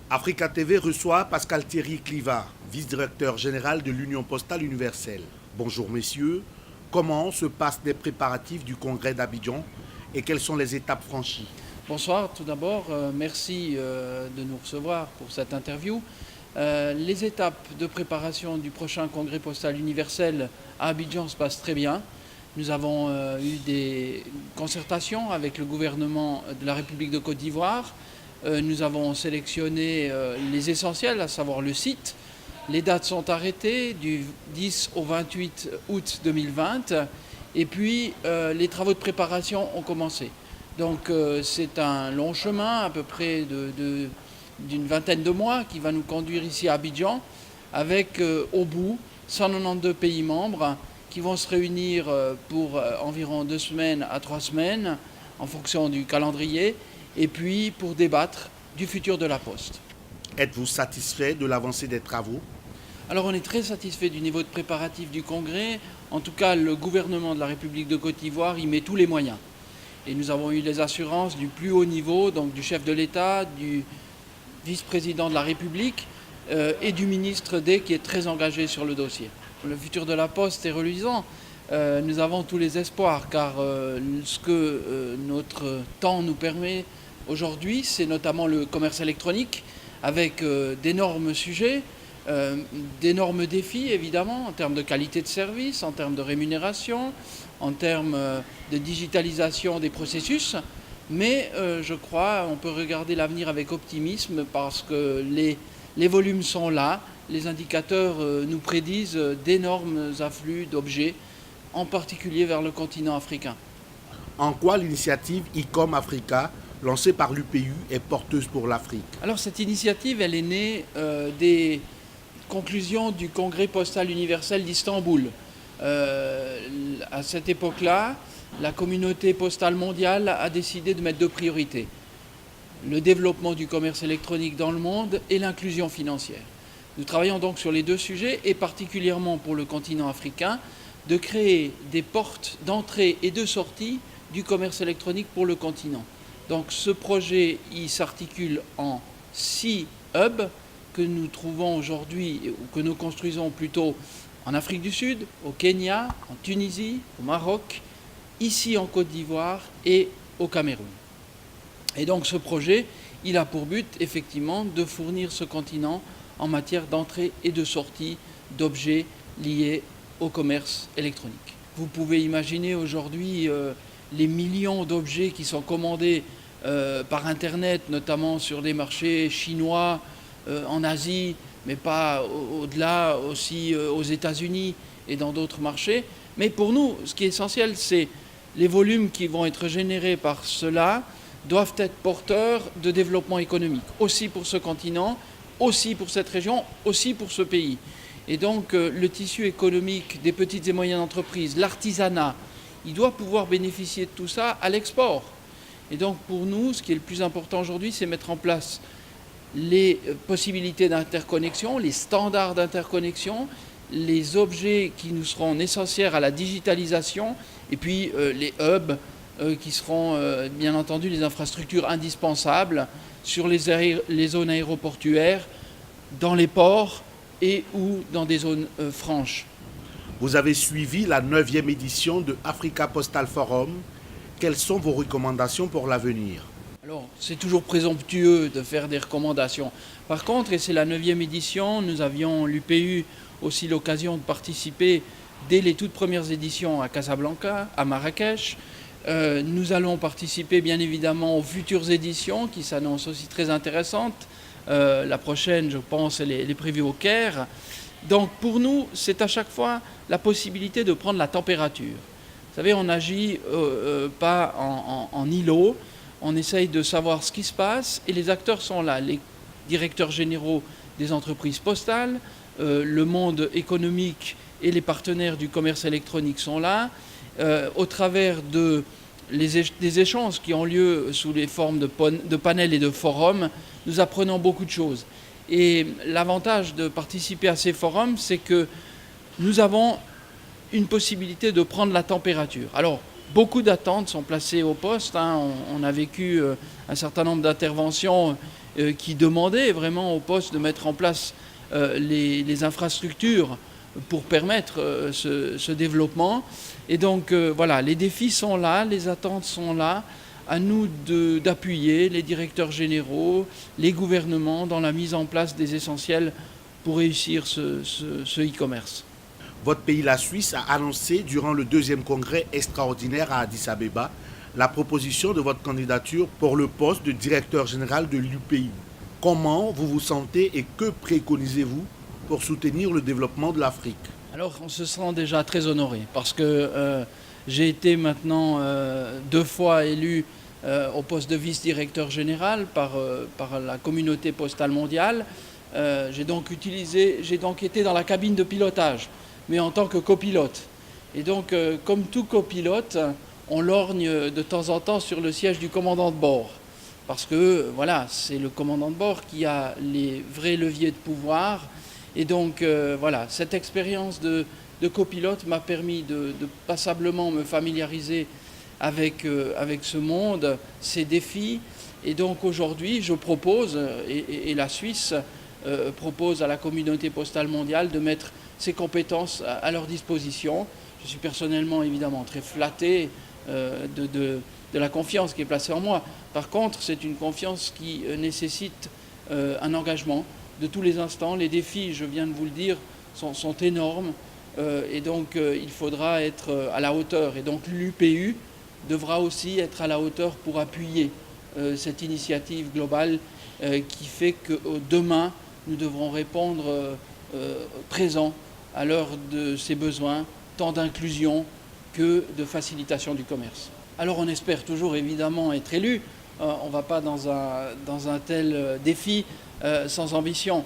Africa TV reçoit Pascal Thierry Cliva, vice-directeur général de l'Union postale universelle. Bonjour messieurs, comment se passent les préparatifs du congrès d'Abidjan et quelles sont les étapes franchies? Bonsoir, tout d'abord, merci de nous recevoir pour cette interview. Les étapes de préparation du prochain congrès postal universel à Abidjan se passent très bien. Nous avons eu des concertations avec le gouvernement de la République de Côte d'Ivoire. Nous avons sélectionné les essentiels, à savoir le site. Les dates sont arrêtées du 10 au 28 août 2020 et puis les travaux de préparation ont commencé. Donc c'est un long chemin, à peu près d'une vingtaine de mois, qui va nous conduire ici à Abidjan, avec au bout 192 pays membres qui vont se réunir pour environ 2 semaines à 3 semaines, en fonction du calendrier, et puis pour débattre du futur de la Poste. Êtes-vous satisfait de l'avancée des travaux? Alors on est très satisfait du niveau de préparatif du congrès. En tout cas, le gouvernement de la République de Côte d'Ivoire y met tous les moyens. Et nous avons eu les assurances du plus haut niveau, donc du chef de l'État, du vice-président de la République et du ministre D qui est très engagé sur le dossier. Le futur de la Poste est reluisant. Nous avons tous les espoirs car ce que notre temps nous permet aujourd'hui, c'est notamment le commerce électronique avec d'énormes sujets, d'énormes défis évidemment en termes de qualité de service, en termes de rémunération, en termes de digitalisation des processus. Mais je crois on peut regarder l'avenir avec optimisme parce que les volumes sont là. Les indicateurs nous prédisent d'énormes afflux d'objets, en particulier vers le continent africain. En quoi l'initiative ICOM Africa, lancée par l'UPU, est porteuse pour l'Afrique? Alors cette initiative, elle est née des conclusions du Congrès postal universel d'Istanbul. À cette époque-là, la communauté postale mondiale a décidé de mettre deux priorités: le développement du commerce électronique dans le monde et l'inclusion financière. Nous travaillons donc sur les deux sujets et particulièrement pour le continent africain, de créer des portes d'entrée et de sortie du commerce électronique pour le continent. Donc ce projet, il s'articule en 6 hubs que nous trouvons aujourd'hui, ou que nous construisons plutôt en Afrique du Sud, au Kenya, en Tunisie, au Maroc, ici en Côte d'Ivoire et au Cameroun. Et donc ce projet, il a pour but effectivement de fournir ce continent en matière d'entrée et de sortie d'objets liés au commerce électronique. Vous pouvez imaginer aujourd'hui les millions d'objets qui sont commandés par Internet, notamment sur des marchés chinois, en Asie, mais pas au-delà, aussi aux États-Unis et dans d'autres marchés. Mais pour nous, ce qui est essentiel, c'est les volumes qui vont être générés par cela doivent être porteurs de développement économique, aussi pour ce continent, aussi pour cette région, aussi pour ce pays. Et donc le tissu économique des petites et moyennes entreprises, l'artisanat, il doit pouvoir bénéficier de tout ça à l'export. Et donc pour nous, ce qui est le plus important aujourd'hui, c'est mettre en place les possibilités d'interconnexion, les standards d'interconnexion, les objets qui nous seront nécessaires à la digitalisation, et puis les hubs qui seront bien entendu les infrastructures indispensables sur les zones aéroportuaires, dans les ports et ou dans des zones franches. Vous avez suivi la 9e édition de Africa Postal Forum. Quelles sont vos recommandations pour l'avenir? Alors, c'est toujours présomptueux de faire des recommandations. Par contre, et c'est la 9e édition, nous avions, l'UPU, aussi l'occasion de participer dès les toutes premières éditions à Casablanca, à Marrakech. Nous allons participer bien évidemment aux futures éditions qui s'annoncent aussi très intéressantes. La prochaine, je pense, elle est prévue au Caire. Donc pour nous, c'est à chaque fois la possibilité de prendre la température. Vous savez, on n'agit pas en îlot, on essaye de savoir ce qui se passe et les acteurs sont là, les directeurs généraux des entreprises postales, le monde économique et les partenaires du commerce électronique sont là, au travers des échanges qui ont lieu sous les formes de panels et de forums, nous apprenons beaucoup de choses. Et l'avantage de participer à ces forums, c'est que nous avons une possibilité de prendre la température. Alors, beaucoup d'attentes sont placées au poste. On a vécu un certain nombre d'interventions qui demandait vraiment au poste de mettre en place les infrastructures pour permettre ce développement. Et donc voilà, les défis sont là, les attentes sont là. À nous d'appuyer les directeurs généraux, les gouvernements dans la mise en place des essentiels pour réussir ce e-commerce. Votre pays, la Suisse, a annoncé durant le 2e congrès extraordinaire à Addis Abeba la proposition de votre candidature pour le poste de directeur général de l'UPI. Comment vous vous sentez et que préconisez-vous pour soutenir le développement de l'Afrique? Alors on se sent déjà très honoré parce que j'ai été maintenant 2 fois élu au poste de vice-directeur général par la communauté postale mondiale. J'ai donc été dans la cabine de pilotage, mais en tant que copilote. Et donc, comme tout copilote, on lorgne de temps en temps sur le siège du commandant de bord. Parce que, voilà, c'est le commandant de bord qui a les vrais leviers de pouvoir. Et donc, voilà, cette expérience de copilote m'a permis de passablement me familiariser avec ce monde, ces défis. Et donc, aujourd'hui, je propose, et la Suisse propose à la communauté postale mondiale de mettre ses compétences à leur disposition. Je suis personnellement évidemment très flatté de la confiance qui est placée en moi. Par contre, c'est une confiance qui nécessite un engagement de tous les instants. Les défis, je viens de vous le dire, sont énormes et donc il faudra être à la hauteur. Et donc l'UPU devra aussi être à la hauteur pour appuyer cette initiative globale qui fait que demain, nous devrons répondre présent à l'heure de ces besoins, tant d'inclusion que de facilitation du commerce. Alors on espère toujours évidemment être élu. On ne va pas dans un tel défi sans ambition.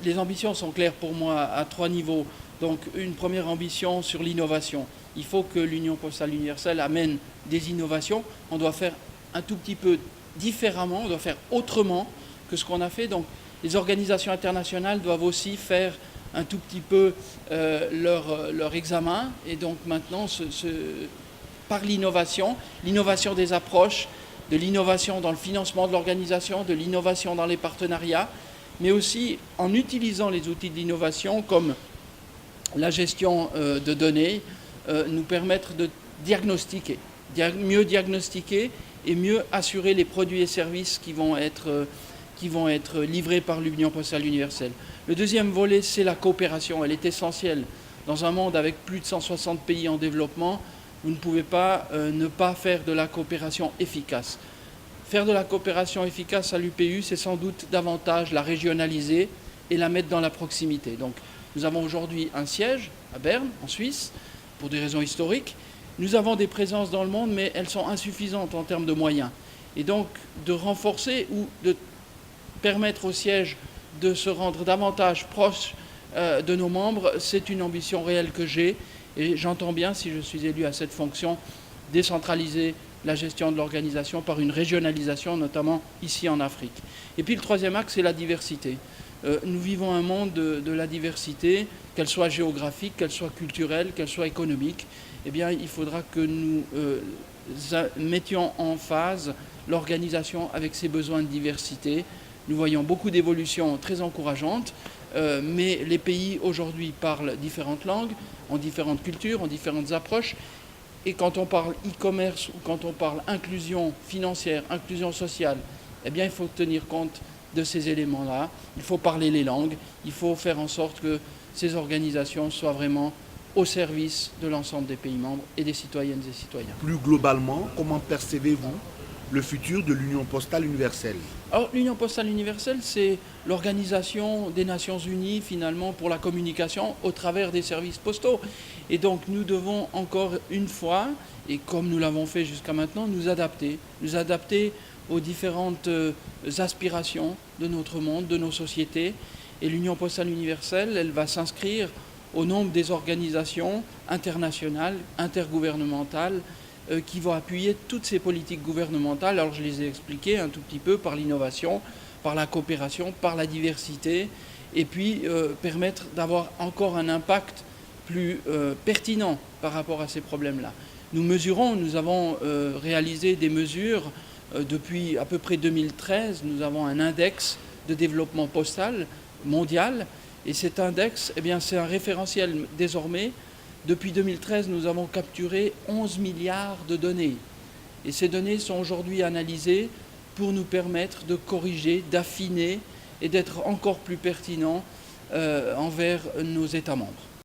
Les ambitions sont claires pour moi à 3 niveaux. Donc une première ambition sur l'innovation. Il faut que l'Union postale universelle amène des innovations. On doit faire un tout petit peu différemment, on doit faire autrement que ce qu'on a fait. Donc les organisations internationales doivent aussi faire un tout petit peu leur examen. Et donc maintenant, par l'innovation des approches, de l'innovation dans le financement de l'organisation, de l'innovation dans les partenariats, mais aussi en utilisant les outils de l'innovation comme la gestion de données, nous permettre de diagnostiquer, mieux diagnostiquer et mieux assurer les produits et services qui vont être livrés par l'Union postale universelle. Le deuxième volet, c'est la coopération. Elle est essentielle. Dans un monde avec plus de 160 pays en développement, vous ne pouvez pas ne pas faire de la coopération efficace. Faire de la coopération efficace à l'UPU, c'est sans doute davantage la régionaliser et la mettre dans la proximité. Donc, nous avons aujourd'hui un siège à Berne, en Suisse, pour des raisons historiques. Nous avons des présences dans le monde, mais elles sont insuffisantes en termes de moyens. Et donc, de renforcer ou de permettre au siège de se rendre davantage proche de nos membres, c'est une ambition réelle que j'ai. Et j'entends bien, si je suis élu à cette fonction, décentraliser la gestion de l'organisation par une régionalisation, notamment ici en Afrique. Et puis le troisième axe, c'est la diversité. Nous vivons un monde de la diversité, qu'elle soit géographique, qu'elle soit culturelle, qu'elle soit économique. Eh bien, il faudra que nous mettions en phase l'organisation avec ses besoins de diversité. Nous voyons beaucoup d'évolutions très encourageantes, mais les pays aujourd'hui parlent différentes langues, ont différentes cultures, ont différentes approches. Et quand on parle e-commerce ou quand on parle inclusion financière, inclusion sociale, eh bien, il faut tenir compte de ces éléments-là. Il faut parler les langues. Il faut faire en sorte que ces organisations soient vraiment au service de l'ensemble des pays membres et des citoyennes et citoyens. Plus globalement, comment percevez-vous le futur de l'Union postale universelle? Alors, l'Union postale universelle, c'est l'organisation des Nations Unies, finalement, pour la communication au travers des services postaux. Et donc, nous devons encore une fois, et comme nous l'avons fait jusqu'à maintenant, nous adapter aux différentes aspirations de notre monde, de nos sociétés. Et l'Union postale universelle, elle va s'inscrire au nombre des organisations internationales, intergouvernementales, qui vont appuyer toutes ces politiques gouvernementales. Alors je les ai expliquées un tout petit peu par l'innovation, par la coopération, par la diversité, et puis permettre d'avoir encore un impact plus pertinent par rapport à ces problèmes-là. Nous avons réalisé des mesures depuis à peu près 2013, nous avons un index de développement postal mondial. Et cet index, eh bien, c'est un référentiel désormais. Depuis 2013, nous avons capturé 11 milliards de données. Et ces données sont aujourd'hui analysées pour nous permettre de corriger, d'affiner et d'être encore plus pertinents envers nos États membres.